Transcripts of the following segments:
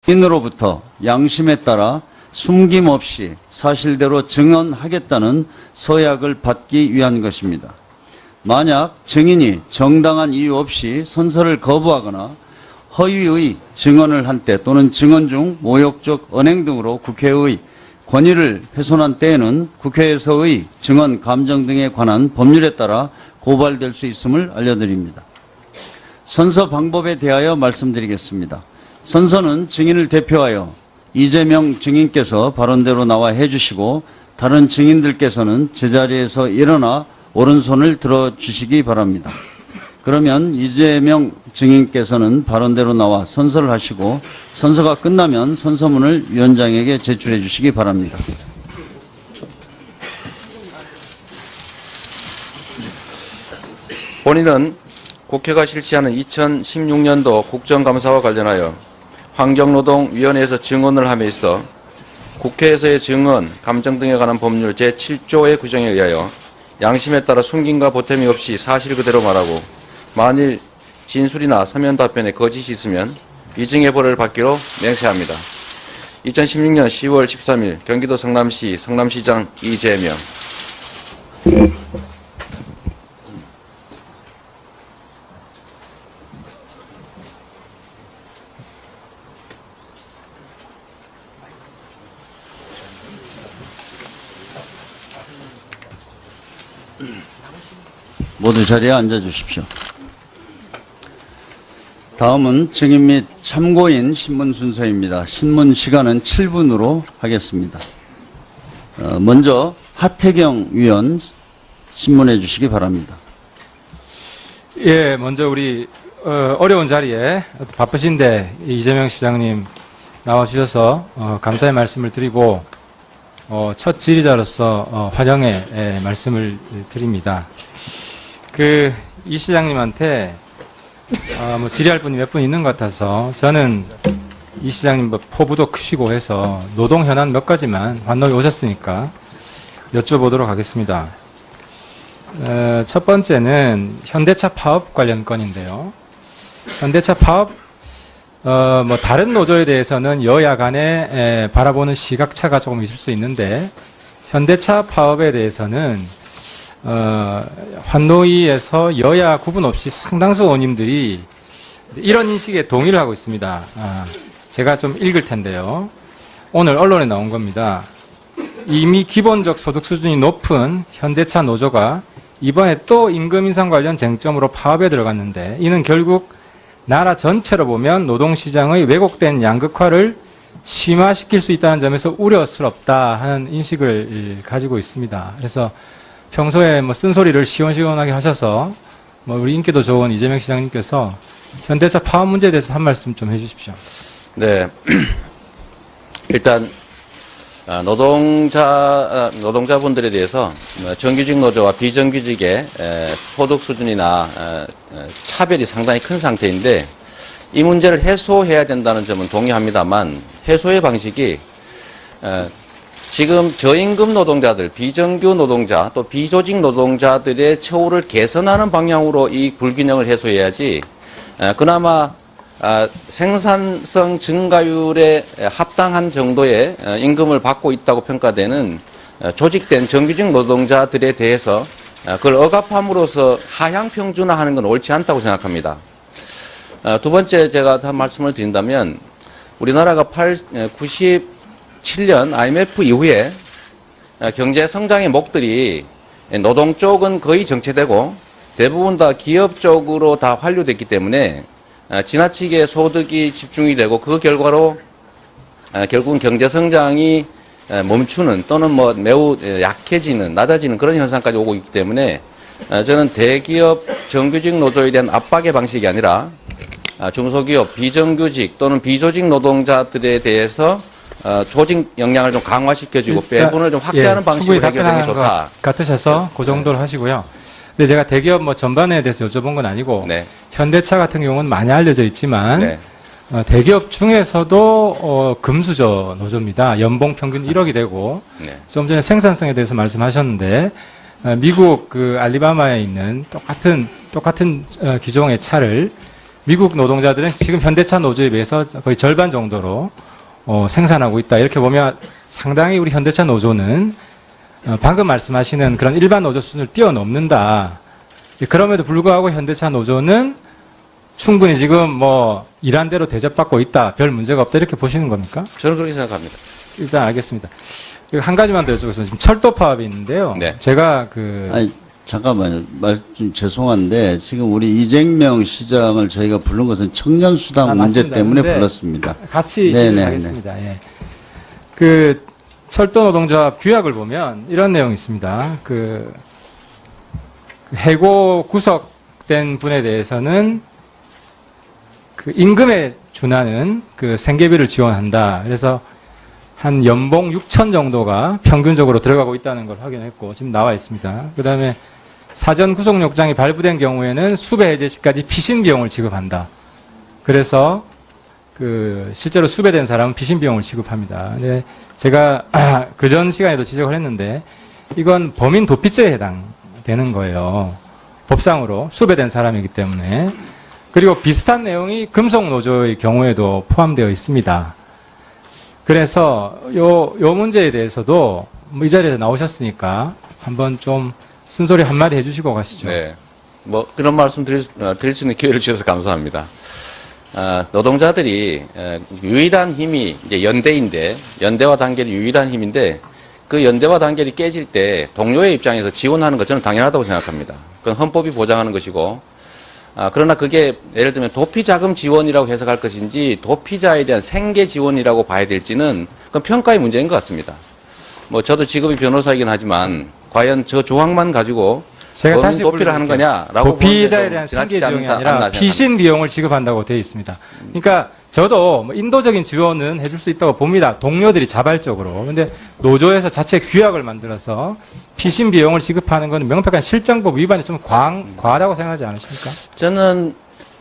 인으로부터 양심에 따라 숨김없이 사실대로 증언하겠다는 서약을 받기 위한 것입니다. 만약 증인이 정당한 이유 없이 선서를 거부하거나 허위의 증언을 한 때 또는 증언 중 모욕적 언행 등으로 국회의 권위를 훼손한 때에는 국회에서의 증언 감정 등에 관한 법률에 따라 고발될 수 있음을 알려드립니다. 선서 방법에 대하여 말씀드리겠습니다. 선서는 증인을 대표하여 이재명 증인께서 발언대로 나와 해주시고 다른 증인들께서는 제자리에서 일어나 오른손을 들어주시기 바랍니다. 그러면 이재명 증인께서는 발언대로 나와 선서를 하시고 선서가 끝나면 선서문을 위원장에게 제출해 주시기 바랍니다. 본인은 국회가 실시하는 2016년도 국정감사와 관련하여 환경노동위원회에서 증언을 함에 있어 국회에서의 증언, 감정 등에 관한 법률 제7조의 규정에 의하여 양심에 따라 숨김과 보탬이 없이 사실 그대로 말하고 만일 진술이나 서면 답변에 거짓이 있으면 위증의 벌을 받기로 맹세합니다. 2016년 10월 13일 경기도 성남시 성남시장 이재명. 모두 자리에 앉아주십시오. 다음은 증인 및 참고인 신문 순서입니다. 신문 시간은 7분으로 하겠습니다. 먼저 하태경 위원 신문해 주시기 바랍니다. 예, 먼저 우리 어려운 자리에 바쁘신데 이재명 시장님 나와주셔서 감사의 말씀을 드리고 첫 질의자로서 환영의 말씀을 드립니다. 이 시장님한테 뭐 질의할 분이 몇 분 있는 것 같아서 저는 이 시장님 포부도 크시고 해서 노동 현안 몇 가지만 환노에 오셨으니까 여쭤보도록 하겠습니다. 첫 번째는 현대차 파업 관련 건인데요. 현대차 파업 뭐 다른 노조에 대해서는 여야 간에 바라보는 시각차가 조금 있을 수 있는데 현대차 파업에 대해서는 환노위에서 여야 구분 없이 상당수 의원님들이 이런 인식에 동의를 하고 있습니다. 제가 좀 읽을 텐데요. 오늘 언론에 나온 겁니다. 이미 기본적 소득 수준이 높은 현대차 노조가 이번에 또 임금 인상 관련 쟁점으로 파업에 들어갔는데 이는 결국 나라 전체로 보면 노동시장의 왜곡된 양극화를 심화시킬 수 있다는 점에서 우려스럽다 하는 인식을 가지고 있습니다. 그래서 평소에 뭐 쓴소리를 시원시원하게 하셔서 뭐 우리 인기도 좋은 이재명 시장님께서 현대차 파업 문제에 대해서 한 말씀 좀 해주십시오. 네. 일단 노동자분들에 대해서 정규직 노조와 비정규직의 소득 수준이나 차별이 상당히 큰 상태인데 이 문제를 해소해야 된다는 점은 동의합니다만 해소의 방식이 지금 저임금 노동자들, 비정규 노동자, 또 비조직 노동자들의 처우를 개선하는 방향으로 이 불균형을 해소해야지 그나마 생산성 증가율에 합당한 정도의 임금을 받고 있다고 평가되는 조직된 정규직 노동자들에 대해서 그걸 억압함으로써 하향 평준화하는 건 옳지 않다고 생각합니다. 두 번째 제가 한 말씀을 드린다면 우리나라가 97년 IMF 이후에 경제 성장의 목들이 노동 쪽은 거의 정체되고 대부분 다 기업 쪽으로 다 환류됐기 때문에 지나치게 소득이 집중이 되고 그 결과로 결국은 경제 성장이 멈추는 또는 뭐 매우 약해지는 낮아지는 그런 현상까지 오고 있기 때문에 저는 대기업 정규직 노조에 대한 압박의 방식이 아니라 중소기업 비정규직 또는 비조직 노동자들에 대해서 조직 역량을 좀 강화시켜주고 배분을 좀 확대하는 방식으로 해결하는 게 좋다. 같으셔서 그 정도로 하시고요. 근데 제가 대기업 뭐 전반에 대해서 여쭤본 건 아니고 네. 현대차 같은 경우는 많이 알려져 있지만 네. 대기업 중에서도 금수저 노조입니다. 연봉 평균 1억이 되고 네. 좀 전에 생산성에 대해서 말씀하셨는데 미국 그 알리바마에 있는 똑같은 기종의 차를 미국 노동자들은 지금 현대차 노조에 비해서 거의 절반 정도로 생산하고 있다. 이렇게 보면 상당히 우리 현대차 노조는 방금 말씀하시는 그런 일반 노조 수준을 뛰어넘는다. 그럼에도 불구하고 현대차 노조는 충분히 지금 뭐 일한 대로 대접받고 있다. 별 문제가 없다. 이렇게 보시는 겁니까? 저는 그렇게 생각합니다. 일단 알겠습니다. 그리고 한 가지만 더 여쭤보겠습니다. 지금 철도 파업이 있는데요. 네. 제가 아니, 잠깐만요. 좀 죄송한데, 지금 우리 이재명 시장을 저희가 부른 것은 청년수당 문제 맞습니다. 때문에 근데 불렀습니다. 같이 네네, 하겠습니다. 예. 그 철도 노동자 규약을 보면 이런 내용이 있습니다. 그 해고 구속된 분에 대해서는 그 임금에 준하는 그 생계비를 지원한다. 그래서 한 연봉 6천 정도가 평균적으로 들어가고 있다는 걸 확인했고 지금 나와 있습니다. 그다음에 사전 구속 요청이 발부된 경우에는 수배 해제 시까지 피신 비용을 지급한다. 그래서 그 실제로 수배된 사람은 피신 비용을 지급합니다. 근데 제가 그전 시간에도 지적을 했는데 이건 범인 도피죄에 해당되는 거예요. 법상으로 수배된 사람이기 때문에. 그리고 비슷한 내용이 금속노조의 경우에도 포함되어 있습니다. 그래서 요 문제에 대해서도 뭐 이 자리에 나오셨으니까 한번 좀 쓴소리 한마디 해주시고 가시죠. 네. 뭐 그런 말씀 드릴 수 있는 기회를 주셔서 감사합니다. 노동자들이 유일한 힘이 이제 연대인데 연대와 단결이 유일한 힘인데 그 연대와 단결이 깨질 때 동료의 입장에서 지원하는 것 저는 당연하다고 생각합니다. 그건 헌법이 보장하는 것이고 그러나 그게 예를 들면 도피자금 지원이라고 해석할 것인지 도피자에 대한 생계 지원이라고 봐야 될지는 그건 평가의 문제인 것 같습니다. 뭐 저도 직업이 변호사이긴 하지만 과연 저 조항만 가지고 제가 다시 도피를 하는 거냐라고 도피자에 대한 생계 지원이 아니라 피신 비용을 지급한다고 되어 있습니다. 그러니까 저도 뭐 인도적인 지원은 해줄 수 있다고 봅니다. 동료들이 자발적으로. 근데 노조에서 자체 규약을 만들어서 피신 비용을 지급하는 건 명백한 실정법 위반이 좀 과하다고 생각하지 않으십니까? 저는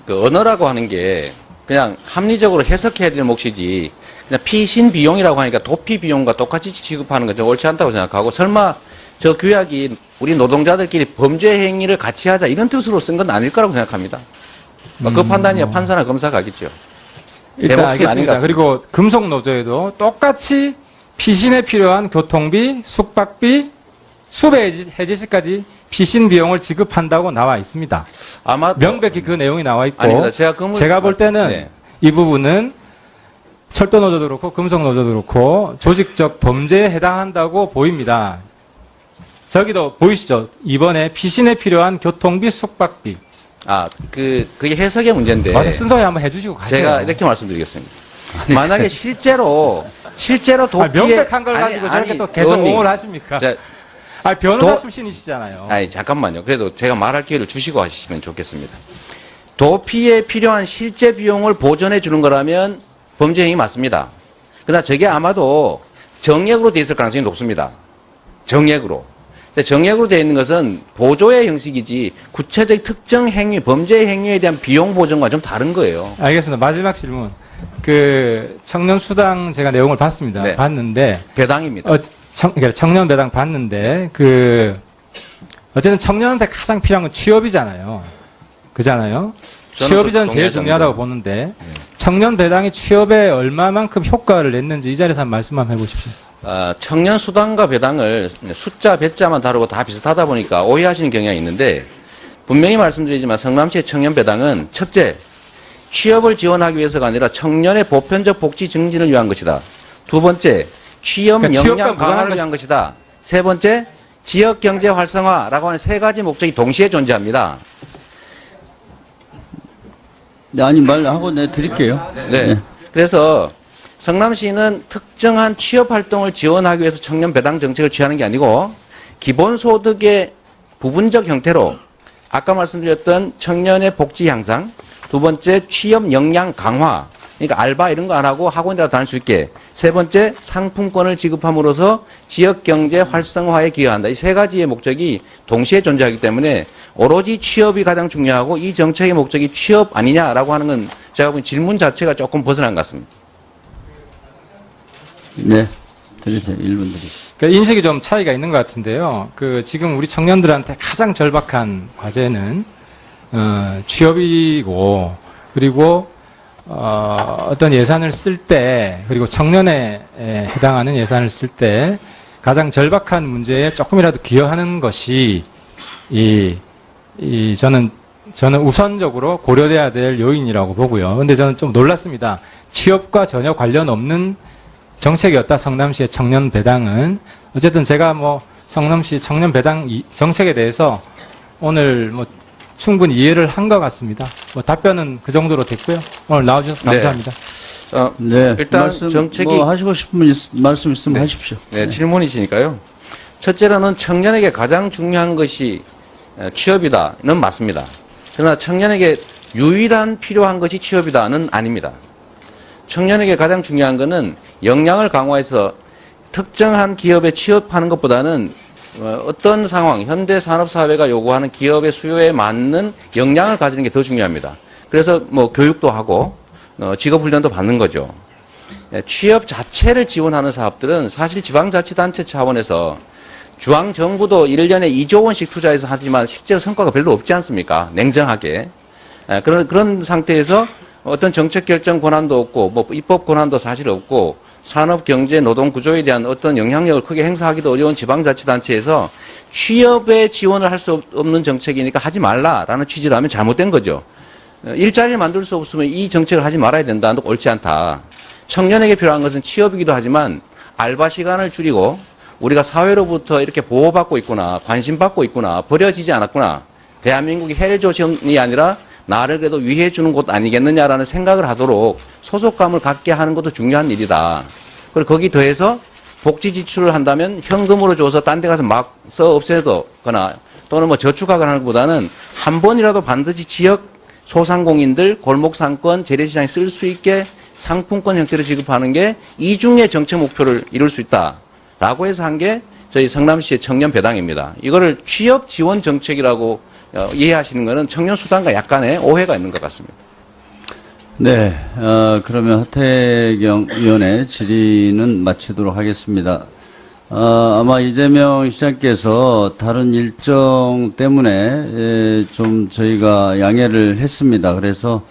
그 언어라고 하는 게 그냥 합리적으로 해석해야 될 몫이지 그냥 피신 비용이라고 하니까 도피 비용과 똑같이 지급하는 건 좀 옳지 않다고 생각하고 설마 저 규약이 우리 노동자들끼리 범죄 행위를 같이 하자 이런 뜻으로 쓴 건 아닐 거라고 생각합니다. 그 판단이야 판사나 검사가 하겠죠. 일단 알겠습니다. 그리고 금속노조에도 똑같이 피신에 필요한 교통비, 숙박비, 수배 해제 시까지 피신 비용을 지급한다고 나와 있습니다. 아마 명백히 그 내용이 나와 있고 아닙니다. 제가 볼 때는 이 부분은 철도노조도 그렇고 금속노조도 그렇고 조직적 범죄에 해당한다고 보입니다. 저기도 보이시죠? 이번에 피신에 필요한 교통비, 숙박비. 그게 해석의 문제인데. 와서 쓴소리 한번 해주시고 가세요. 제가 이렇게 말씀드리겠습니다. 만약에 실제로 도피에. 명백한 걸 가지고 저렇게 또 계속 옹호를 하십니까? 변호사 출신이시잖아요. 잠깐만요. 그래도 제가 말할 기회를 주시고 하시면 좋겠습니다. 도피에 필요한 실제 비용을 보전해 주는 거라면 범죄 행위 맞습니다. 그러나 저게 아마도 정액으로 돼 있을 가능성이 높습니다. 정액으로. 정액으로 되어 있는 것은 보조의 형식이지 구체적 특정 행위, 범죄 행위에 대한 비용 보전과 좀 다른 거예요. 알겠습니다. 마지막 질문. 그 청년수당 제가 내용을 봤습니다. 네. 봤는데 배당입니다. 그러니까 청년 배당 봤는데 어쨌든 청년한테 가장 필요한 건 취업이잖아요. 그잖아요. 취업이 저는 제일 중요하다고 보는데 청년 배당이 취업에 얼마만큼 효과를 냈는지 이 자리에서 한번 말씀 한번 해보십시오. 청년 수당과 배당을 숫자, 배자만 다루고 다 비슷하다 보니까 오해하시는 경향이 있는데 분명히 말씀드리지만 성남시의 청년 배당은 첫째, 취업을 지원하기 위해서가 아니라 청년의 보편적 복지 증진을 위한 것이다. 두 번째, 취업 역량 강화를 위한 것이다. 세 번째, 지역 경제 활성화라고 하는 세 가지 목적이 동시에 존재합니다. 네, 아니 말하고 내 드릴게요. 네. 그래서 성남시는 특정한 취업 활동을 지원하기 위해서 청년 배당 정책을 취하는 게 아니고 기본소득의 부분적 형태로 아까 말씀드렸던 청년의 복지 향상, 두 번째 취업 역량 강화, 그러니까 알바 이런 거 안 하고 학원이라도 다닐 수 있게, 세 번째 상품권을 지급함으로써 지역 경제 활성화에 기여한다. 이 세 가지의 목적이 동시에 존재하기 때문에 오로지 취업이 가장 중요하고 이 정책의 목적이 취업 아니냐라고 하는 건 제가 보기엔 질문 자체가 조금 벗어난 것 같습니다. 네, 드리세요. 1분 드리세요. 그러니까 인식이 좀 차이가 있는 것 같은데요. 지금 우리 청년들한테 가장 절박한 과제는 취업이고 그리고 어떤 예산을 쓸 때, 그리고 청년에 해당하는 예산을 쓸 때 가장 절박한 문제에 조금이라도 기여하는 것이 저는 우선적으로 고려돼야 될 요인이라고 보고요. 근데 저는 좀 놀랐습니다. 취업과 전혀 관련 없는 정책이었다, 성남시의 청년 배당은. 어쨌든 제가 성남시 청년 배당 정책에 대해서 오늘 충분히 이해를 한 것 같습니다. 답변은 그 정도로 됐고요. 오늘 나와주셔서 감사합니다. 네. 일단 말씀, 정책이 하시고 싶은 말씀 있으면 하십시오. 네, 질문이시니까요. 첫째로는 청년에게 가장 중요한 것이 취업이다는 맞습니다. 그러나 청년에게 유일한 필요한 것이 취업이다는 아닙니다. 청년에게 가장 중요한 것은 역량을 강화해서 특정한 기업에 취업하는 것보다는 어떤 상황, 현대 산업사회가 요구하는 기업의 수요에 맞는 역량을 가지는 게 더 중요합니다. 그래서 교육도 하고 직업훈련도 받는 거죠. 취업 자체를 지원하는 사업들은 사실 지방자치단체 차원에서 중앙정부도 1년에 2조 원씩 투자해서 하지만 실제로 성과가 별로 없지 않습니까? 냉정하게. 그런 상태에서 어떤 정책 결정 권한도 없고 입법 권한도 사실 없고 산업, 경제, 노동 구조에 대한 어떤 영향력을 크게 행사하기도 어려운 지방자치단체에서 취업에 지원을 할 수 없는 정책이니까 하지 말라라는 취지로 하면 잘못된 거죠. 일자리를 만들 수 없으면 이 정책을 하지 말아야 된다는 건 옳지 않다. 청년에게 필요한 것은 취업이기도 하지만 알바 시간을 줄이고 우리가 사회로부터 이렇게 보호받고 있구나, 관심받고 있구나, 버려지지 않았구나. 대한민국이 헬조선이 아니라 나를 그래도 위해주는 곳 아니겠느냐라는 생각을 하도록 소속감을 갖게 하는 것도 중요한 일이다. 그리고 거기 더해서 복지 지출을 한다면 현금으로 줘서 딴 데 가서 막 써 없애거나 또는 저축하거나 하는 것보다는 한 번이라도 반드시 지역 소상공인들, 골목상권, 재래시장에 쓸 수 있게 상품권 형태로 지급하는 게 이중의 정책 목표를 이룰 수 있다라고 해서 한 게 저희 성남시의 청년 배당입니다. 이거를 취업 지원 정책이라고 이해하시는 것은 청년 수당과 약간의 오해가 있는 것 같습니다. 네, 그러면 하태경 의원의 질의는 마치도록 하겠습니다. 아마 이재명 시장께서 다른 일정 때문에 좀 저희가 양해를 했습니다. 그래서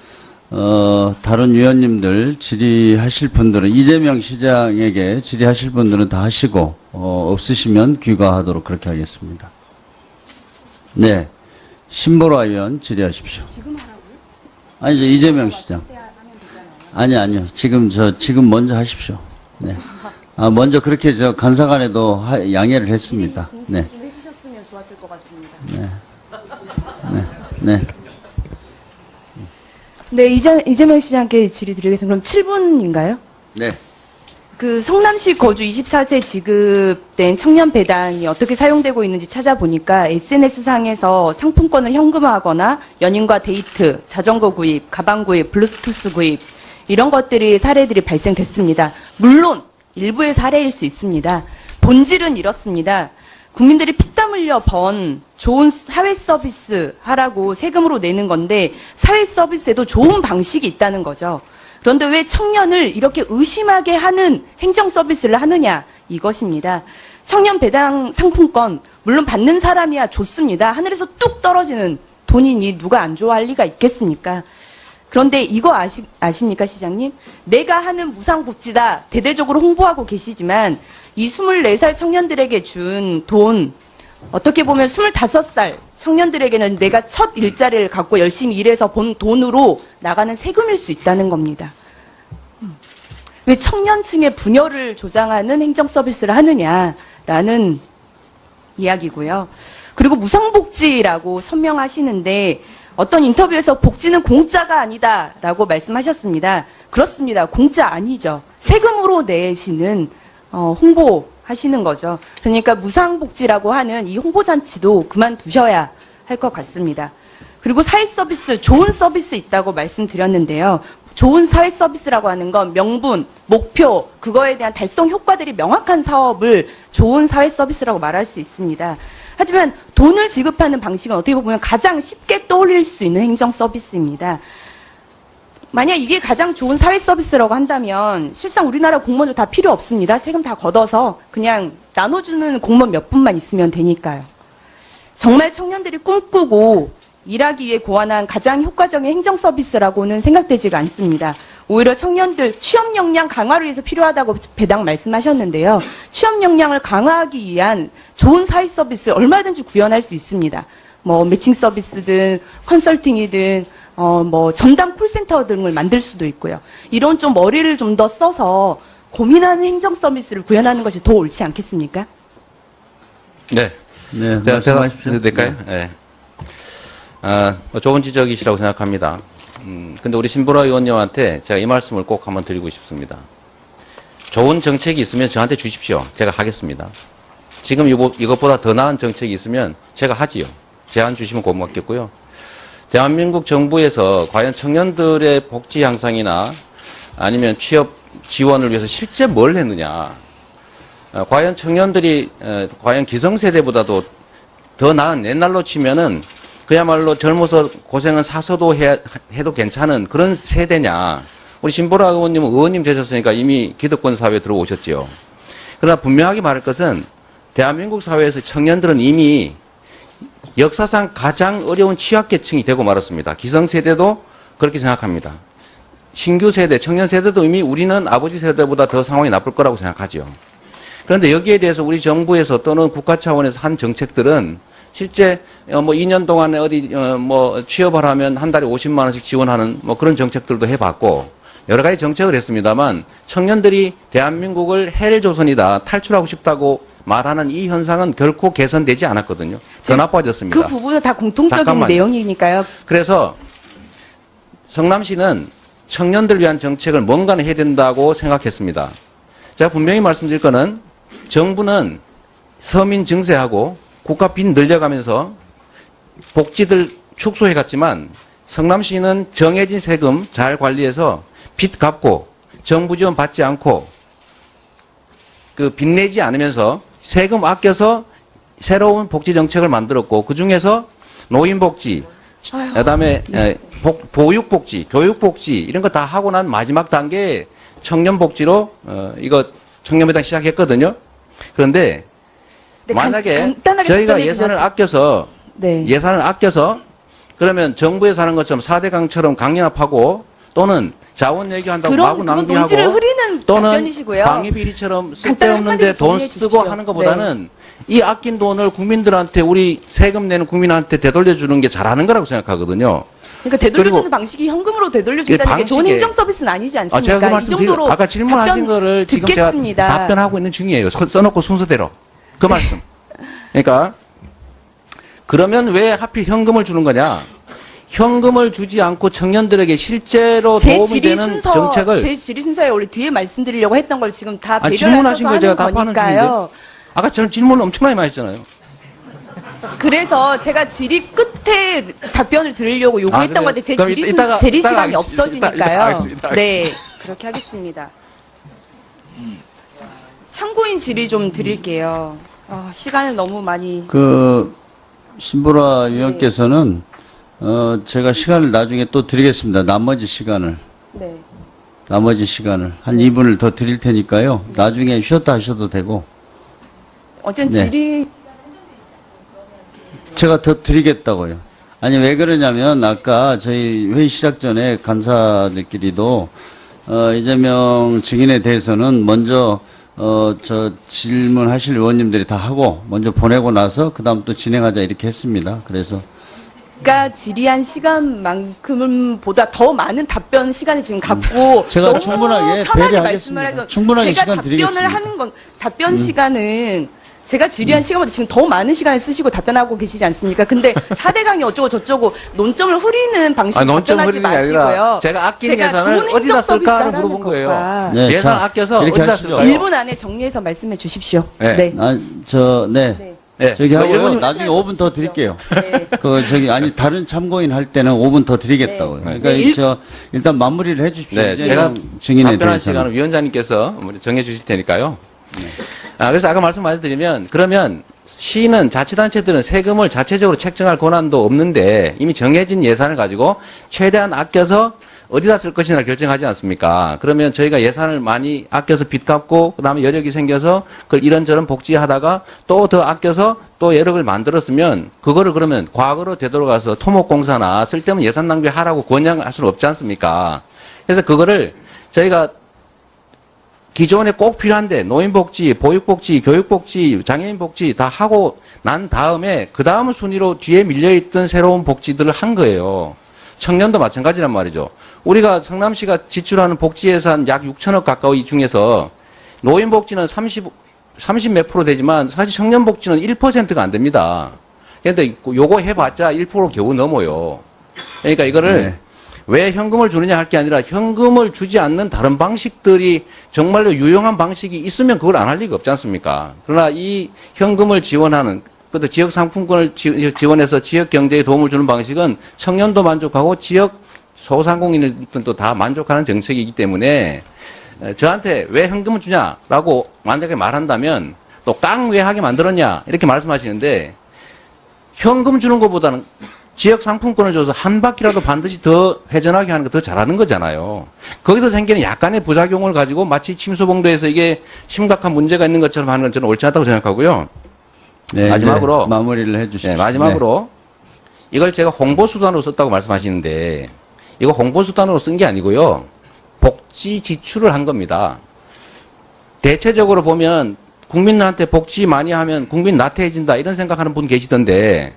다른 위원님들 질의하실 분들은 이재명 시장에게 질의하실 분들은 다 하시고 없으시면 귀가하도록 그렇게 하겠습니다. 네, 신보라 의원 질의하십시오. 지금 하라고요? 아니죠, 이재명 시장. 아니요. 지금 먼저 하십시오. 네. 먼저 그렇게 간사간에도 양해를 했습니다. 네. 좀 해주셨으면 좋았을 것 같습니다. 네. 네, 이재명 시장께 질의드리겠습니다. 그럼 7분인가요? 네. 그 성남시 거주 24세 지급된 청년 배당이 어떻게 사용되고 있는지 찾아보니까 SNS상에서 상품권을 현금화하거나 연인과 데이트, 자전거 구입, 가방 구입, 블루투스 구입 이런 것들이 사례들이 발생됐습니다. 물론 일부의 사례일 수 있습니다. 본질은 이렇습니다. 국민들이 피땀 흘려 번 좋은 사회 서비스 하라고 세금으로 내는 건데 사회 서비스에도 좋은 방식이 있다는 거죠. 그런데 왜 청년을 이렇게 의심하게 하는 행정 서비스를 하느냐 이것입니다. 청년 배당 상품권 물론 받는 사람이야 좋습니다. 하늘에서 뚝 떨어지는 돈이니 누가 안 좋아할 리가 있겠습니까? 그런데 이거 아십니까 시장님? 내가 하는 무상복지다 대대적으로 홍보하고 계시지만 이 24살 청년들에게 준 돈 어떻게 보면 25살 청년들에게는 내가 첫 일자리를 갖고 열심히 일해서 본 돈으로 나가는 세금일 수 있다는 겁니다. 왜 청년층의 분열을 조장하는 행정 서비스를 하느냐라는 이야기고요. 그리고 무상복지라고 천명하시는데 어떤 인터뷰에서 복지는 공짜가 아니다라고 말씀하셨습니다. 그렇습니다. 공짜 아니죠. 세금으로 내시는 홍보하시는 거죠. 그러니까 무상복지라고 하는 이 홍보잔치도 그만두셔야 할 것 같습니다. 그리고 사회서비스, 좋은 서비스 있다고 말씀드렸는데요. 좋은 사회서비스라고 하는 건 명분, 목표, 그거에 대한 달성 효과들이 명확한 사업을 좋은 사회서비스라고 말할 수 있습니다. 하지만 돈을 지급하는 방식은 어떻게 보면 가장 쉽게 떠올릴 수 있는 행정 서비스입니다. 만약 이게 가장 좋은 사회 서비스라고 한다면 실상 우리나라 공무원들 다 필요 없습니다. 세금 다 걷어서 그냥 나눠주는 공무원 몇 분만 있으면 되니까요. 정말 청년들이 꿈꾸고 일하기 위해 고안한 가장 효과적인 행정 서비스라고는 생각되지가 않습니다. 오히려 청년들 취업 역량 강화를 위해서 필요하다고 배당 말씀하셨는데요. 취업 역량을 강화하기 위한 좋은 사회 서비스를 얼마든지 구현할 수 있습니다. 뭐 매칭 서비스든 컨설팅이든 뭐 전담 콜센터 등을 만들 수도 있고요. 이런 좀 머리를 좀 더 써서 고민하는 행정 서비스를 구현하는 것이 더 옳지 않겠습니까? 네. 네, 제가 말씀하십시오. 될까요? 네. 좋은 지적이시라고 생각합니다. 근데 우리 신보라 의원님한테 제가 이 말씀을 꼭 한번 드리고 싶습니다. 좋은 정책이 있으면 저한테 주십시오. 제가 하겠습니다. 지금 이것보다 더 나은 정책이 있으면 제가 하지요. 제안 주시면 고맙겠고요. 대한민국 정부에서 과연 청년들의 복지 향상이나 아니면 취업 지원을 위해서 실제 뭘 했느냐. 과연 청년들이 과연 기성세대보다도 더 나은 옛날로 치면은 그야말로 젊어서 고생은 사서도 해도 괜찮은 그런 세대냐. 우리 신보라 의원님은 의원님 되셨으니까 이미 기득권 사회에 들어오셨지요. 그러나 분명하게 말할 것은 대한민국 사회에서 청년들은 이미 역사상 가장 어려운 취약계층이 되고 말았습니다. 기성세대도 그렇게 생각합니다. 신규 세대, 청년 세대도 이미 우리는 아버지 세대보다 더 상황이 나쁠 거라고 생각하죠. 그런데 여기에 대해서 우리 정부에서 또는 국가 차원에서 한 정책들은 실제 뭐 2년 동안에 어디 뭐 취업을 하면 한 달에 50만 원씩 지원하는 뭐 그런 정책들도 해봤고 여러 가지 정책을 했습니다만 청년들이 대한민국을 헬조선이다 탈출하고 싶다고 말하는 이 현상은 결코 개선되지 않았거든요. 더 나빠졌습니다. 그 부분은 다 공통적인 잠깐만요. 내용이니까요. 그래서 성남시는 청년들을 위한 정책을 뭔가는 해야 된다고 생각했습니다. 제가 분명히 말씀드릴 거는 정부는 서민 증세하고 국가 빚 늘려가면서 복지들 축소해 갔지만 성남시는 정해진 세금 잘 관리해서 빚 갚고 정부 지원 받지 않고 그 빚내지 않으면서 세금 아껴서 새로운 복지 정책을 만들었고 그 중에서 노인복지, 그다음에 보육복지, 교육복지 이런 거 다 하고 난 마지막 단계에 청년복지로 이거 청년배당 시작했거든요. 그런데 네, 만약에 간단하게 저희가 답변해 예산을 주셨- 아껴서 네. 예산을 아껴서 그러면 정부에서 하는 것처럼 4대강처럼 강연합하고 또는 자원 얘기한다고 마구 그런 논지를 낭비하고 흐리는 또는 답변이시고요. 방위비리처럼 간단하게 쓸데없는데 돈 정리해 쓰고 주십시오. 하는 것보다는 이 아낀 돈을 국민들한테 우리 세금 내는 국민한테 되돌려주는 게 잘하는 거라고 생각하거든요. 그러니까 되돌려주는 그리고 방식이 현금으로 되돌려준다는 게 좋은 방식에- 행정 서비스는 아니지 않습니까? 제가 그 이 말씀 정도로 아까 질문하신 답변 거를 지금 제가 듣겠습니다. 답변하고 있는 중이에요. 써놓고 순서대로. 그 말씀. 그러니까 그러면 왜 하필 현금을 주는 거냐? 현금을 주지 않고 청년들에게 실제로 제 도움이 질의 되는 순서, 정책을 제 질의 순서에 원래 뒤에 말씀드리려고 했던 걸 지금 다 아니, 배려하셔서 질문하신 걸 제가 하는 답하는 거니까요. 아까 저는 질문을 엄청나게 많이 했잖아요. 그래서 제가 질의 끝에 답변을 드리려고 요구했던 그래요? 건데 제 그럼 질의, 이따가 질의 시간이 알겠습니다. 없어지니까요. 이따가 알겠습니다. 네, 그렇게 하겠습니다. 참고인 질의 좀 드릴게요. 시간을 너무 많이. 신보라 위원께서는 제가 시간을 나중에 또 드리겠습니다. 나머지 시간을 네. 한 2분을 더 드릴 테니까요. 나중에 쉬었다 하셔도 되고 어쨌든 네. 질의 제가 더 드리겠다고요. 아니 왜 그러냐면 아까 저희 회의 시작 전에 간사들끼리도 이재명 증인에 대해서는 먼저 저 질문하실 의원님들이 다 하고 먼저 보내고 나서 그다음 또 진행하자 이렇게 했습니다. 그래서 질의한 시간만큼은 보다 더 많은 답변 시간을 지금 갖고 제가 너무 충분하게 편하게 배려하겠습니다. 말씀을 해서 충분하게 제가 시간 답변을 드리겠습니다. 하는 건 답변 시간은 제가 질의한 시간보다 지금 더 많은 시간을 쓰시고 답변하고 계시지 않습니까? 근데 4대강이 어쩌고 저쩌고 논점을 흐리는 방식으로 논점 답변하지 흐리는 게 아니라 마시고요. 제가 아낀 제가 예산을 좋은 어디다 행정 서비스 쓸까를 하라는 물어본 거예요. 것과 네, 예산 자, 아껴서 이렇게 어디다 하시죠. 쓸까요? 1분 안에 정리해서 말씀해 주십시오. 네. 네. 네. 저기 그 하고요. 일본이- 나중에 5분 더 드릴게요. 네. 아니 다른 참고인 할 때는 5분 더 드리겠다고요. 네. 그러니까 네, 일단 마무리를 해주십시오. 네, 이재명 제가 증인에 답변할 대해서는. 시간은 위원장님께서 정해 주실 테니까요. 그래서 아까 말씀드리면 그러면 시는 자치단체들은 세금을 자체적으로 책정할 권한도 없는데 이미 정해진 예산을 가지고 최대한 아껴서 어디다 쓸 것이냐 결정하지 않습니까? 그러면 저희가 예산을 많이 아껴서 빚 갚고 그다음에 여력이 생겨서 그걸 이런저런 복지하다가 또 더 아껴서 또 여력을 만들었으면 그거를 그러면 과거로 되돌아가서 토목공사나 쓸데없는 예산 낭비하라고 권장할 수는 없지 않습니까? 그래서 그거를 저희가 기존에 꼭 필요한데 노인복지, 보육복지, 교육복지, 장애인복지 다 하고 난 다음에 그 다음 순위로 뒤에 밀려있던 새로운 복지들을 한 거예요. 청년도 마찬가지란 말이죠. 우리가 성남시가 지출하는 복지 예산 약 6천억 가까이 중에서 노인복지는 30 몇 프로 되지만 사실 청년복지는 1%가 안 됩니다. 그런데 요거 해봤자 1% 겨우 넘어요. 그러니까 이거를 네. 왜 현금을 주느냐 할 게 아니라 현금을 주지 않는 다른 방식들이 정말로 유용한 방식이 있으면 그걸 안 할 리가 없지 않습니까? 그러나 이 현금을 지원하는 또 지역 상품권을 지원해서 지역 경제에 도움을 주는 방식은 청년도 만족하고 지역 소상공인들도 다 만족하는 정책이기 때문에 저한테 왜 현금을 주냐라고 만약에 말한다면 또 깡 왜 하게 만들었냐 이렇게 말씀하시는데 현금 주는 것보다는 지역 상품권을 줘서 한 바퀴라도 반드시 더 회전하게 하는 거 더 잘하는 거잖아요. 거기서 생기는 약간의 부작용을 가지고 마치 침수봉도에서 이게 심각한 문제가 있는 것처럼 하는 건 저는 옳지 않다고 생각하고요. 네, 마지막으로 이제 마무리를 해주시죠. 네, 마지막으로 이걸 제가 홍보수단으로 썼다고 말씀하시는데 이거 홍보수단으로 쓴 게 아니고요. 복지 지출을 한 겁니다. 대체적으로 보면 국민들한테 복지 많이 하면 국민 나태해진다 이런 생각하는 분 계시던데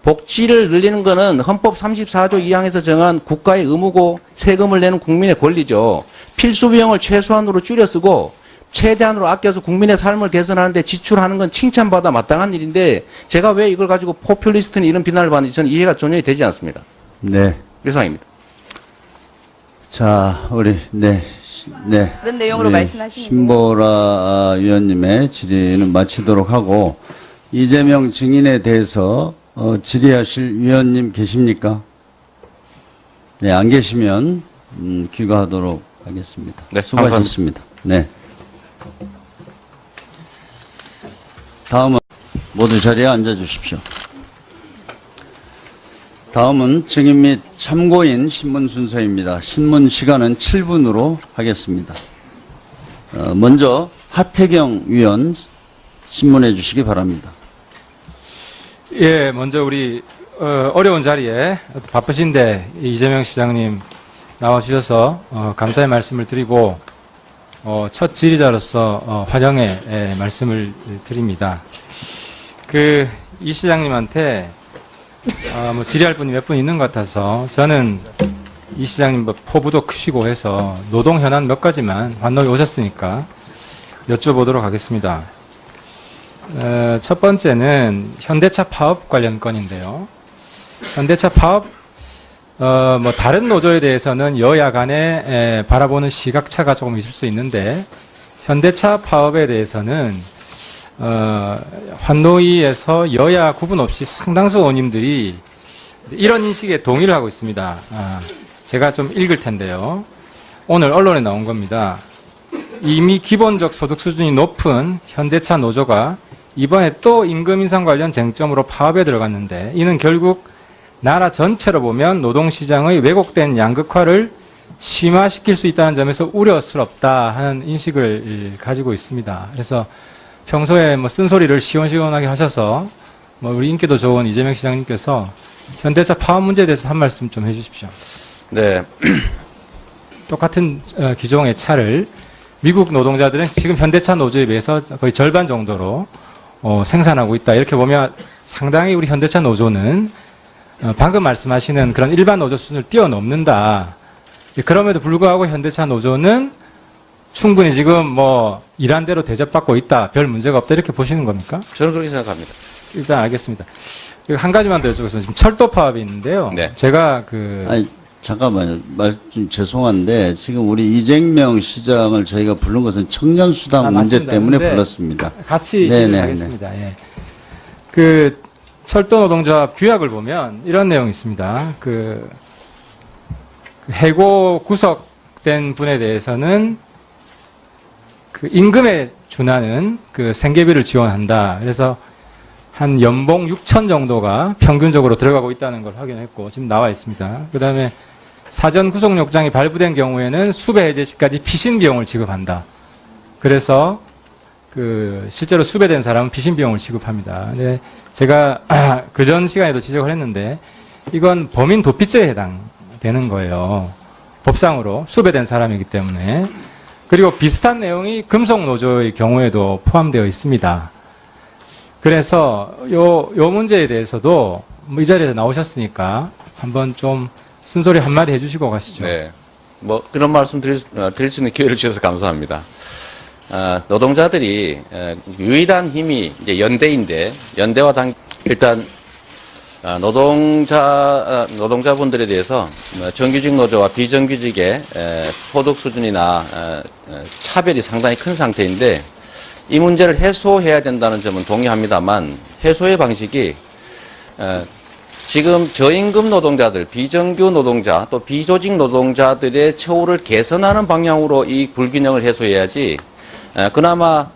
복지를 늘리는 거는 헌법 34조 2항에서 정한 국가의 의무고 세금을 내는 국민의 권리죠. 필수 비용을 최소한으로 줄여 쓰고 최대한으로 아껴서 국민의 삶을 개선하는데 지출하는 건 칭찬받아 마땅한 일인데 제가 왜 이걸 가지고 포퓰리스트는 이런 비난을 받는지 저는 이해가 전혀 되지 않습니다. 네. 이상입니다. 자, 우리, 네. 네. 그런 내용으로 우리 말씀하시는 신보라 위원님의 질의는 마치도록 하고, 이재명 증인에 대해서 질의하실 위원님 계십니까? 네, 안 계시면, 귀가하도록 하겠습니다. 네, 수고하셨습니다. 네. 다음은 모두 자리에 앉아 주십시오. 다음은 증인 및 참고인 신문 순서입니다. 신문 시간은 7분으로 하겠습니다. 먼저 하태경 위원 신문해 주시기 바랍니다. 예, 먼저 우리 어려운 자리에 바쁘신데 이재명 시장님 나와주셔서 감사의 말씀을 드리고 첫 질의자로서 환영의 말씀을 드립니다. 이 시장님한테 뭐 질의할 분이 몇 분 있는 것 같아서 저는 이 시장님 뭐 포부도 크시고 해서 노동 현안 몇 가지만 환노에 오셨으니까 여쭤보도록 하겠습니다. 첫 번째는 현대차 파업 관련 건인데요. 현대차 파업 뭐 다른 노조에 대해서는 여야 간에 바라보는 시각차가 조금 있을 수 있는데 현대차 파업에 대해서는 환노위에서 여야 구분 없이 상당수 의원님들이 이런 인식에 동의를 하고 있습니다. 제가 좀 읽을 텐데요. 오늘 언론에 나온 겁니다. 이미 기본적 소득 수준이 높은 현대차 노조가 이번에 또 임금 인상 관련 쟁점으로 파업에 들어갔는데 이는 결국 나라 전체로 보면 노동시장의 왜곡된 양극화를 심화시킬 수 있다는 점에서 우려스럽다 하는 인식을 가지고 있습니다. 그래서 평소에 뭐 쓴소리를 시원시원하게 하셔서 뭐 우리 인기도 좋은 이재명 시장님께서 현대차 파업 문제에 대해서 한 말씀 좀 해주십시오. 네. 똑같은 기종의 차를 미국 노동자들은 지금 현대차 노조에 비해서 거의 절반 정도로 생산하고 있다. 이렇게 보면 상당히 우리 현대차 노조는 방금 말씀하시는 그런 일반 노조 수준을 뛰어넘는다. 그럼에도 불구하고 현대차 노조는 충분히 지금 뭐 일한 대로 대접받고 있다. 별 문제가 없다. 이렇게 보시는 겁니까? 저는 그렇게 생각합니다. 일단 알겠습니다. 한 가지만 더 여쭤보겠습니다. 지금 철도 파업이 있는데요. 네. 제가 아니, 잠깐만요. 좀 죄송한데, 지금 우리 이재명 시장을 저희가 부른 것은 청년수당 문제 맞습니다. 때문에 근데 불렀습니다. 같이 네네, 진행하겠습니다. 예. 철도 노동조합 규약을 보면 이런 내용이 있습니다. 해고 구속된 분에 대해서는 임금에 준하는 생계비를 지원한다. 그래서 한 연봉 6천 정도가 평균적으로 들어가고 있다는 걸 확인했고 지금 나와 있습니다. 그 다음에 사전 구속영장이 발부된 경우에는 수배 해제 시까지 피신 비용을 지급한다. 그래서 실제로 수배된 사람은 피신 비용을 지급합니다. 근데 제가 그전 시간에도 지적을 했는데 이건 범인 도피죄에 해당되는 거예요. 법상으로 수배된 사람이기 때문에. 그리고 비슷한 내용이 금속노조의 경우에도 포함되어 있습니다. 그래서 요 문제에 대해서도 이 자리에서 나오셨으니까 한번 좀 쓴소리 한마디 해주시고 가시죠. 네. 뭐 그런 말씀 드릴 수 있는 기회를 주셔서 감사합니다. 노동자들이 유일한 힘이 이제 연대인데 연대와 일단 노동자분들에 대해서 정규직 노조와 비정규직의 소득 수준이나 차별이 상당히 큰 상태인데 이 문제를 해소해야 된다는 점은 동의합니다만 해소의 방식이 지금 저임금 노동자들, 비정규 노동자, 또 비조직 노동자들의 처우를 개선하는 방향으로 이 불균형을 해소해야지 그나마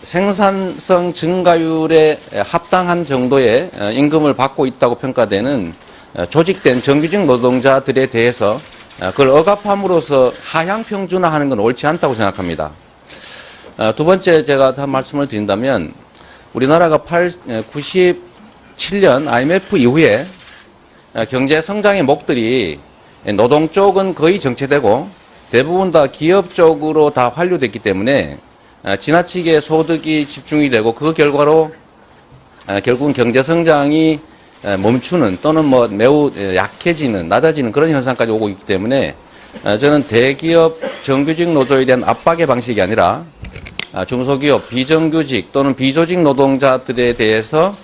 생산성 증가율에 합당한 정도의 임금을 받고 있다고 평가되는 조직된 정규직 노동자들에 대해서 그걸 억압함으로써 하향 평준화하는 건 옳지 않다고 생각합니다. 두 번째 제가 한 말씀을 드린다면 우리나라가 97년 IMF 이후에 경제 성장의 목들이 노동 쪽은 거의 정체되고 대부분 다 기업 쪽으로 다 환류됐기 때문에 지나치게 소득이 집중이 되고 그 결과로 결국은 경제 성장이 멈추는 또는 뭐 매우 약해지는 낮아지는 그런 현상까지 오고 있기 때문에 저는 대기업 정규직 노조에 대한 압박의 방식이 아니라 중소기업 비정규직 또는 비조직 노동자들에 대해서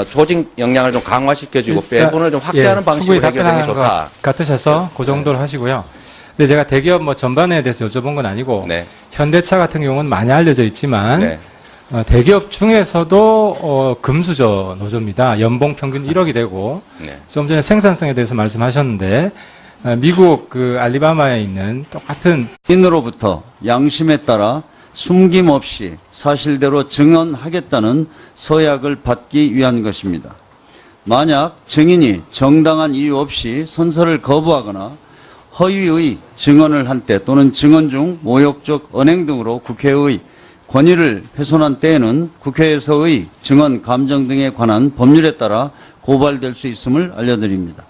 조직 역량을 좀 강화시켜주고 배분을 좀 확대하는 방식으로 해결하는 게 좋다. 같으셔서 그 정도로 하시고요. 근데 제가 대기업 뭐 전반에 대해서 여쭤본 건 아니고 네. 현대차 같은 경우는 많이 알려져 있지만 네. 대기업 중에서도 금수저 노조입니다. 연봉 평균 1억이 되고 네. 좀 전에 생산성에 대해서 말씀하셨는데 미국 알리바마에 있는 똑같은 인으로부터 양심에 따라 숨김없이 사실대로 증언하겠다는 서약을 받기 위한 것입니다. 만약 증인이 정당한 이유 없이 선서를 거부하거나 허위의 증언을 한 때 또는 증언 중 모욕적 언행 등으로 국회의 권위를 훼손한 때에는 국회에서의 증언 감정 등에 관한 법률에 따라 고발될 수 있음을 알려드립니다.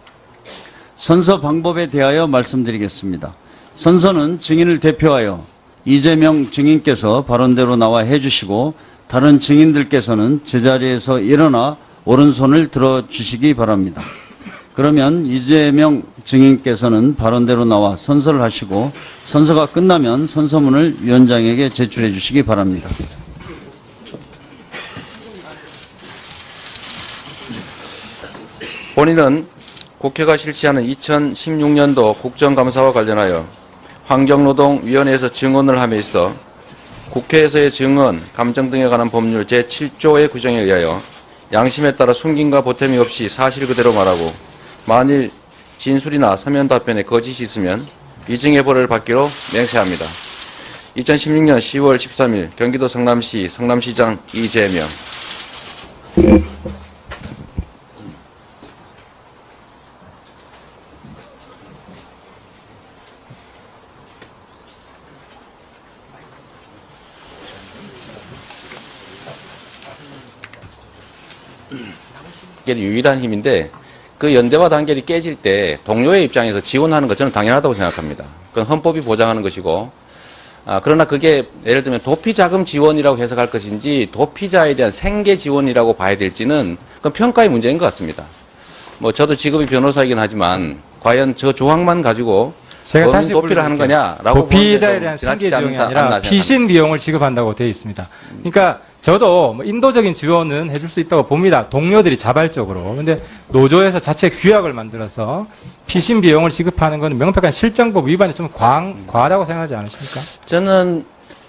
선서 방법에 대하여 말씀드리겠습니다. 선서는 증인을 대표하여 이재명 증인께서 발언대로 나와 해주시고 다른 증인들께서는 제자리에서 일어나 오른손을 들어주시기 바랍니다. 그러면 이재명 증인께서는 발언대로 나와 선서를 하시고 선서가 끝나면 선서문을 위원장에게 제출해 주시기 바랍니다. 본인은 국회가 실시하는 2016년도 국정감사와 관련하여 환경노동위원회에서 증언을 함에 있어 국회에서의 증언, 감정 등에 관한 법률 제7조의 규정에 의하여 양심에 따라 숨김과 보탬이 없이 사실 그대로 말하고 만일 진술이나 서면 답변에 거짓이 있으면 위증의 벌을 받기로 맹세합니다. 2016년 10월 13일 경기도 성남시 성남시장 이재명. 유일한 힘인데 그 연대와 단결이 깨질 때 동료의 입장에서 지원하는 것 저는 당연하다고 생각합니다. 그건 헌법이 보장하는 것이고 그러나 그게 예를 들면 도피자금 지원이라고 해석할 것인지 도피자에 대한 생계 지원이라고 봐야 될지는 그건 평가의 문제인 것 같습니다. 뭐 저도 직업이 변호사이긴 하지만 과연 저 조항만 가지고 제가 다시 도피를 하는 거냐라고 도피자에 대한 생계 지원이 아니라 피신 비용을 지급한다고 되어 있습니다. 그러니까 저도 뭐 인도적인 지원은 해줄 수 있다고 봅니다. 동료들이 자발적으로. 근데 노조에서 자체 규약을 만들어서 피신 비용을 지급하는 건 명백한 실정법 위반이 좀 과하다고 생각하지 않으십니까? 저는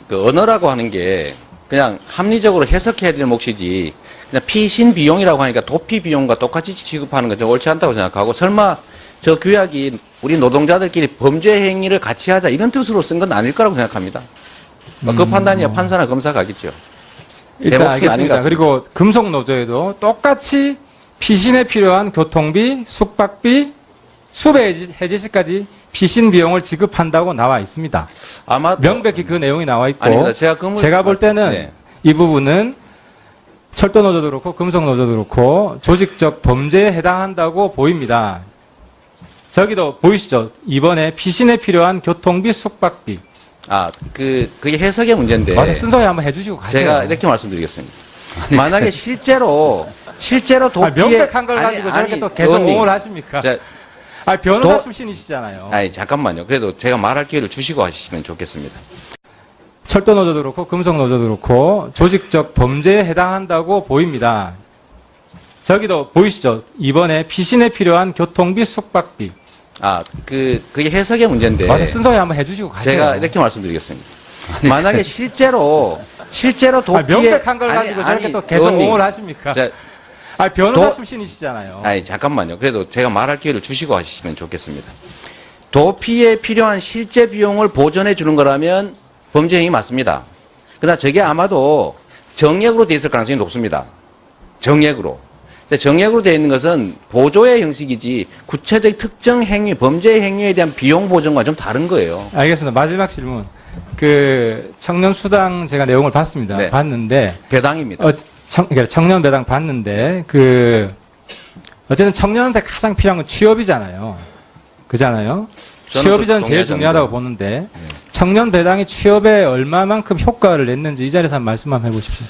그 언어라고 하는 게 그냥 합리적으로 해석해야 되는 몫이지 그냥 피신 비용이라고 하니까 도피 비용과 똑같이 지급하는 건 좀 옳지 않다고 생각하고 설마 저 규약이 우리 노동자들끼리 범죄 행위를 같이 하자 이런 뜻으로 쓴 건 아닐 거라고 생각합니다. 그 판단이야 판사나 검사가 하겠죠. 일단 알겠습니다. 그리고 금속노조에도 똑같이 피신에 필요한 교통비, 숙박비, 수배 해제 시까지 피신 비용을 지급한다고 나와 있습니다. 아마 명백히 그 내용이 나와 있고 아닙니다. 제가 볼 때는 네. 이 부분은 철도 노조도 그렇고 금속 노조도 그렇고 조직적 범죄에 해당한다고 보입니다. 저기도 보이시죠? 이번에 피신에 필요한 교통비, 숙박비. 그게 해석의 문제인데. 와서 쓴소리 한번 해주시고 가세요. 제가 이렇게 말씀드리겠습니다. 만약에 실제로 도피에 명백한 걸 가지고 저렇게 또 계속 의원님, 옹호를 하십니까? 자, 변호사 출신이시잖아요. 잠깐만요. 그래도 제가 말할 기회를 주시고 하시면 좋겠습니다. 철도 노조도 그렇고 금속 노조도 그렇고 조직적 범죄에 해당한다고 보입니다. 저기도 보이시죠? 이번에 피신에 필요한 교통비, 숙박비. 그게 해석의 문제인데. 와서 쓴소리 한번 해주시고 가세요. 제가 이렇게 말씀드리겠습니다. 만약에 실제로 도피에 명백한 걸 가지고 저렇게 또 계속 의원님, 옹호를 하십니까? 자, 변호사 출신이시잖아요. 잠깐만요. 그래도 제가 말할 기회를 주시고 하시면 좋겠습니다. 도피에 필요한 실제 비용을 보전해 주는 거라면 범죄 행위 맞습니다. 그러나 저게 아마도 정액으로 돼 있을 가능성이 높습니다. 정액으로. 근데 정액으로 되어 있는 것은 보조의 형식이지 구체적 특정 행위, 범죄 행위에 대한 비용 보전과 좀 다른 거예요. 알겠습니다. 마지막 질문. 청년수당 제가 내용을 봤습니다. 네. 봤는데. 배당입니다. 그러니까 청년 배당 봤는데, 어쨌든 청년한테 가장 필요한 건 취업이잖아요. 그잖아요? 취업이 저는 제일 중요하다고 보는데, 청년 배당이 취업에 얼마만큼 효과를 냈는지 이 자리에서 한번 말씀 한번 해보십시오.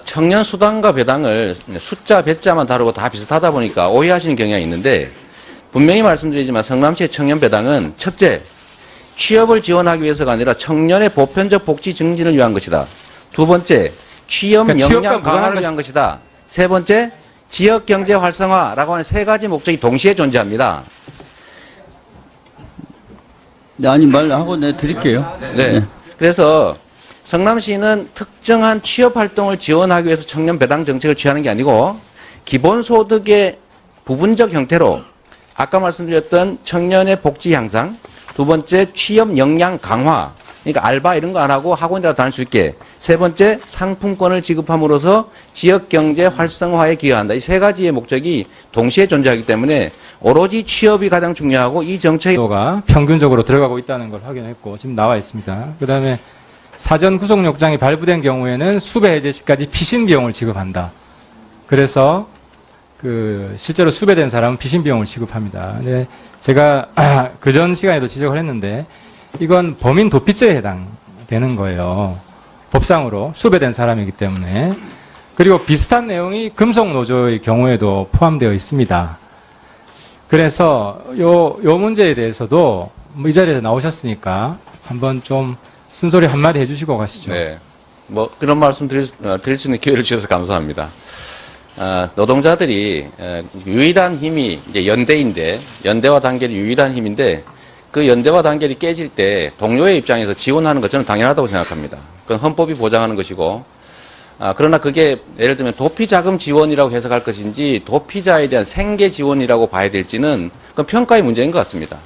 청년 수당과 배당을 숫자, 배자만 다르고 다 비슷하다 보니까 오해하시는 경향이 있는데, 분명히 말씀드리지만 성남시의 청년 배당은 첫째, 취업을 지원하기 위해서가 아니라 청년의 보편적 복지 증진을 위한 것이다. 두 번째, 취업 역량 강화를 위한 것이다. 세 번째, 지역 경제 활성화라고 하는 세 가지 목적이 동시에 존재합니다. 네, 아니, 말하고 내 드릴게요. 네. 그래서 성남시는 특정한 취업 활동을 지원하기 위해서 청년 배당 정책을 취하는 게 아니고 기본소득의 부분적 형태로 아까 말씀드렸던 청년의 복지 향상, 두 번째 취업 역량 강화, 그러니까 알바 이런 거 안 하고 학원이라도 다닐 수 있게, 세 번째 상품권을 지급함으로써 지역 경제 활성화에 기여한다. 이 세 가지의 목적이 동시에 존재하기 때문에 오로지 취업이 가장 중요하고 이 정책이 가 평균적으로 들어가고 있다는 걸 확인했고 지금 나와 있습니다. 그 다음에 사전 구속영장이 발부된 경우에는 수배 해제 시까지 피신 비용을 지급한다. 그래서 실제로 수배된 사람은 피신 비용을 지급합니다. 근데 제가 그전 시간에도 지적을 했는데 이건 범인 도피죄에 해당되는 거예요. 법상으로 수배된 사람이기 때문에. 그리고 비슷한 내용이 금속노조의 경우에도 포함되어 있습니다. 그래서 요 문제에 대해서도 이 자리에서 나오셨으니까 한번 좀 쓴소리 한마디 해주시고 가시죠. 네. 그런 말씀 드릴 수 있는 기회를 주셔서 감사합니다. 노동자들이 유일한 힘이 이제 연대인데, 연대와 단결이 유일한 힘인데, 그 연대와 단결이 깨질 때 동료의 입장에서 지원하는 것 저는 당연하다고 생각합니다. 그건 헌법이 보장하는 것이고, 그러나 그게 예를 들면 도피자금 지원이라고 해석할 것인지 도피자에 대한 생계 지원이라고 봐야 될지는 그건 평가의 문제인 것 같습니다.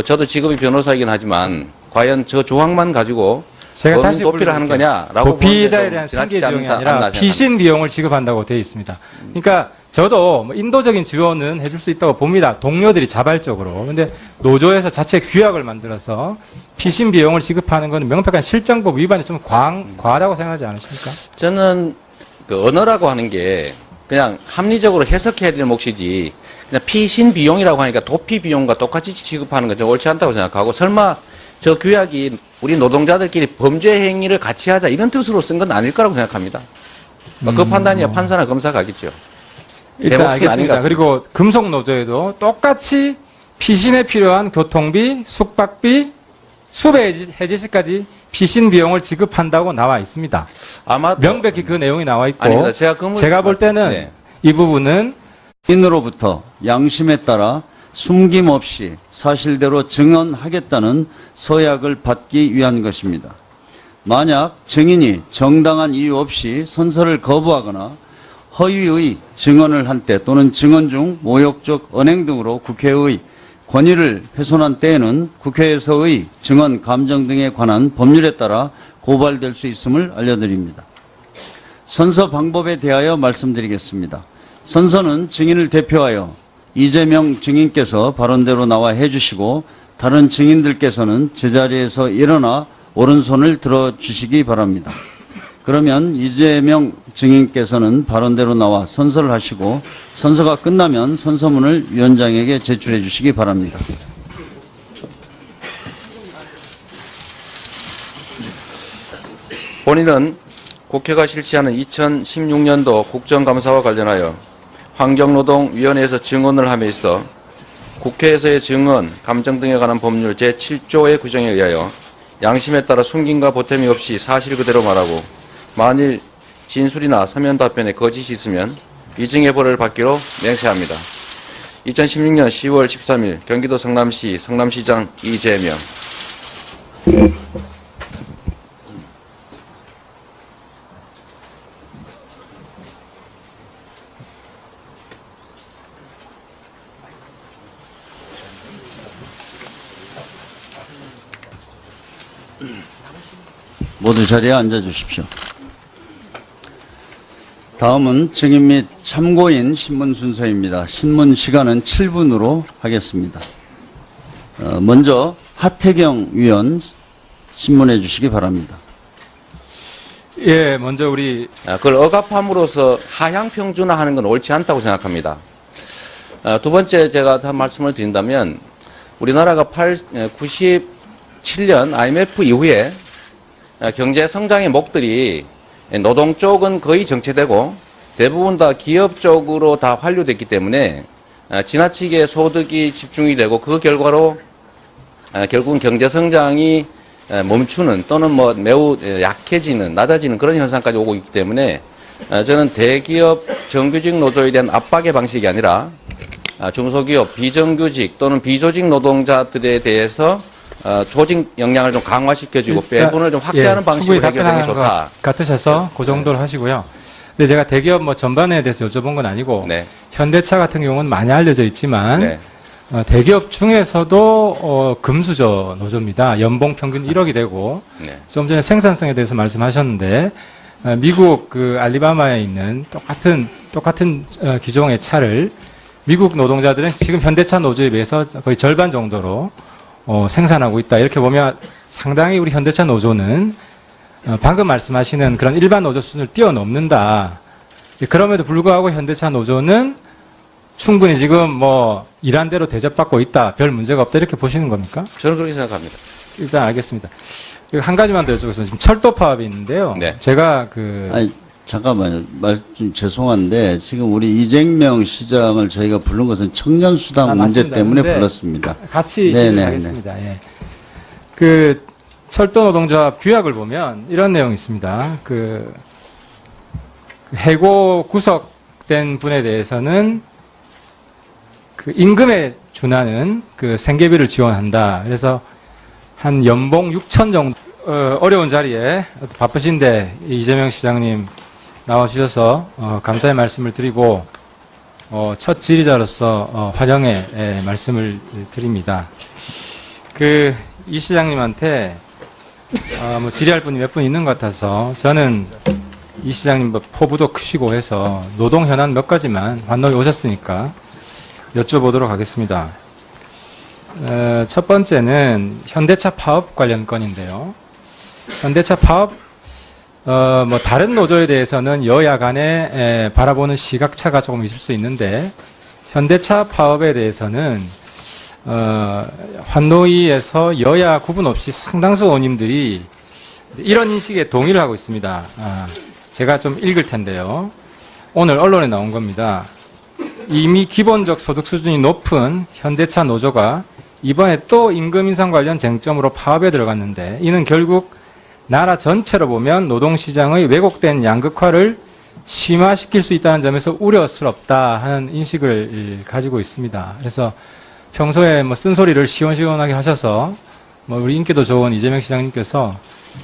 저도 직업이 변호사이긴 하지만 과연 저 조항만 가지고 제가 다시 도피를 하는 거냐라고 도피자에 대한 생계 지원이 아니라 피신 비용을 지급한다고 되어 있습니다. 그러니까 저도 인도적인 지원은 해줄 수 있다고 봅니다. 동료들이 자발적으로. 근데 노조에서 자체 규약을 만들어서 피신 비용을 지급하는 건 명백한 실정법 위반이 좀 과하다고 생각하지 않으십니까? 저는 언어라고 하는 게 그냥 합리적으로 해석해야 될 몫이지 그냥 피신 비용이라고 하니까 도피 비용과 똑같이 지급하는 건 좀 옳지 않다고 생각하고, 설마 저 규약이 우리 노동자들끼리 범죄 행위를 같이 하자 이런 뜻으로 쓴 건 아닐 거라고 생각합니다. 그 판단이야 판사나 검사가 하겠죠. 일단 알겠습니다. 그리고 금속노조에도 똑같이 피신에 필요한 교통비, 숙박비, 수배 해제 시까지 피신 비용을 지급한다고 나와 있습니다. 아마 명백히 그 내용이 나와 있고, 아닙니다. 제가 볼 때는 이 부분은 인으로부터 양심에 따라 숨김없이 사실대로 증언하겠다는 서약을 받기 위한 것입니다. 만약 증인이 정당한 이유 없이 선서를 거부하거나 허위의 증언을 한 때 또는 증언 중 모욕적 언행 등으로 국회의 권위를 훼손한 때에는 국회에서의 증언 감정 등에 관한 법률에 따라 고발될 수 있음을 알려드립니다. 선서 방법에 대하여 말씀드리겠습니다. 선서는 증인을 대표하여 이재명 증인께서 발언대로 나와 해주시고 다른 증인들께서는 제자리에서 일어나 오른손을 들어주시기 바랍니다. 그러면 이재명 증인께서는 발언대로 나와 선서를 하시고 선서가 끝나면 선서문을 위원장에게 제출해 주시기 바랍니다. 본인은 국회가 실시하는 2016년도 국정감사와 관련하여 환경노동위원회에서 증언을 함에 있어 국회에서의 증언, 감정 등에 관한 법률 제7조의 규정에 의하여 양심에 따라 숨김과 보탬이 없이 사실 그대로 말하고 만일 진술이나 서면 답변에 거짓이 있으면 위증의 벌을 받기로 맹세합니다. 2016년 10월 13일 경기도 성남시 성남시장 이재명. 모두 자리에 앉아 주십시오. 다음은 증인 및 참고인 신문 순서입니다. 신문 시간은 7분으로 하겠습니다. 먼저 하태경 위원 신문해 주시기 바랍니다. 예, 먼저 우리 그걸 억압함으로써 하향 평준화하는 건 옳지 않다고 생각합니다. 두 번째 제가 한 말씀을 드린다면 우리나라가 97년 IMF 이후에 경제 성장의 목들이 노동 쪽은 거의 정체되고 대부분 다 기업 쪽으로 다 환류됐기 때문에 지나치게 소득이 집중이 되고 그 결과로 결국은 경제 성장이 멈추는 또는 뭐 매우 약해지는 낮아지는 그런 현상까지 오고 있기 때문에 저는 대기업 정규직 노조에 대한 압박의 방식이 아니라 중소기업 비정규직 또는 비조직 노동자들에 대해서 조직 역량을 좀 강화시켜주고 배분을 좀 확대하는 방식으로 해결하는 게 좋다. 같으셔서 그 정도로 하시고요. 근데 제가 대기업 뭐 전반에 대해서 여쭤본 건 아니고 네. 현대차 같은 경우는 많이 알려져 있지만 네. 대기업 중에서도 금수저 노조입니다. 연봉 평균 1억이 되고 네. 좀 전에 생산성에 대해서 말씀하셨는데 미국 그 알리바마에 있는 똑같은 기종의 차를 미국 노동자들은 지금 현대차 노조에 비해서 거의 절반 정도로 생산하고 있다. 이렇게 보면 상당히 우리 현대차 노조는 방금 말씀하시는 그런 일반 노조 수준을 뛰어넘는다. 그럼에도 불구하고 현대차 노조는 충분히 지금 뭐 일한 대로 대접받고 있다. 별 문제가 없다. 이렇게 보시는 겁니까? 저는 그렇게 생각합니다. 일단 알겠습니다. 한 가지만 더 여쭤보겠습니다. 지금 철도 파업이 있는데요. 네. 제가 아니, 잠깐만요. 좀 죄송한데 지금 우리 이재명 시장을 저희가 부른 것은 청년수당 문제 맞습니다. 때문에 근데 불렀습니다. 같이 네네, 진행하겠습니다. 예. 그 철도 노동자 규약을 보면 이런 내용이 있습니다. 그 해고 구속된 분에 대해서는 그 임금에 준하는 그 생계비를 지원한다. 그래서 한 연봉 6천 정도 어려운 자리에 바쁘신데 이재명 시장님 나와주셔서 감사의 말씀을 드리고 첫 지휘자로서 화정의 말씀을 드립니다. 그 이 시장님한테 뭐 질의할 분이 몇 분 있는 것 같아서 저는 이 시장님 뭐 포부도 크시고 해서 노동 현안 몇 가지만 환노에 오셨으니까 여쭤보도록 하겠습니다. 첫 번째는 현대차 파업 관련 건인데요. 현대차 파업 뭐 다른 노조에 대해서는 여야 간에 바라보는 시각차가 조금 있을 수 있는데 현대차 파업에 대해서는 환노위에서 여야 구분 없이 상당수 의원님들이 이런 인식에 동의를 하고 있습니다. 제가 좀 읽을 텐데요. 오늘 언론에 나온 겁니다. 이미 기본적 소득 수준이 높은 현대차 노조가 이번에 또 임금 인상 관련 쟁점으로 파업에 들어갔는데 이는 결국 나라 전체로 보면 노동시장의 왜곡된 양극화를 심화시킬 수 있다는 점에서 우려스럽다 하는 인식을 가지고 있습니다. 그래서 평소에 뭐 쓴소리를 시원시원하게 하셔서 뭐 우리 인기도 좋은 이재명 시장님께서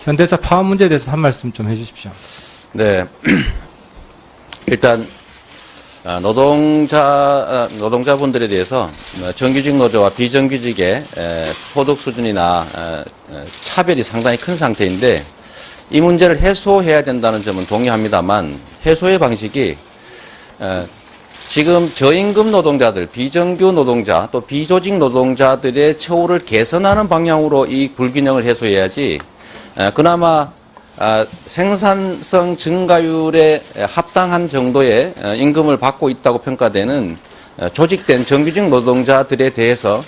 현대차 파업 문제에 대해서 한 말씀 좀 해주십시오. 네. 일단 노동자분들에 대해서 정규직 노조와 비정규직의 소득 수준이나 차별이 상당히 큰 상태인데 이 문제를 해소해야 된다는 점은 동의합니다만 해소의 방식이 지금 저임금 노동자들, 비정규 노동자, 또 비조직 노동자들의 처우를 개선하는 방향으로 이 불균형을 해소해야지 그나마 생산성 증가율에 합당한 정도의 임금을 받고 있다고 평가되는 조직된 정규직 노동자들에 대해서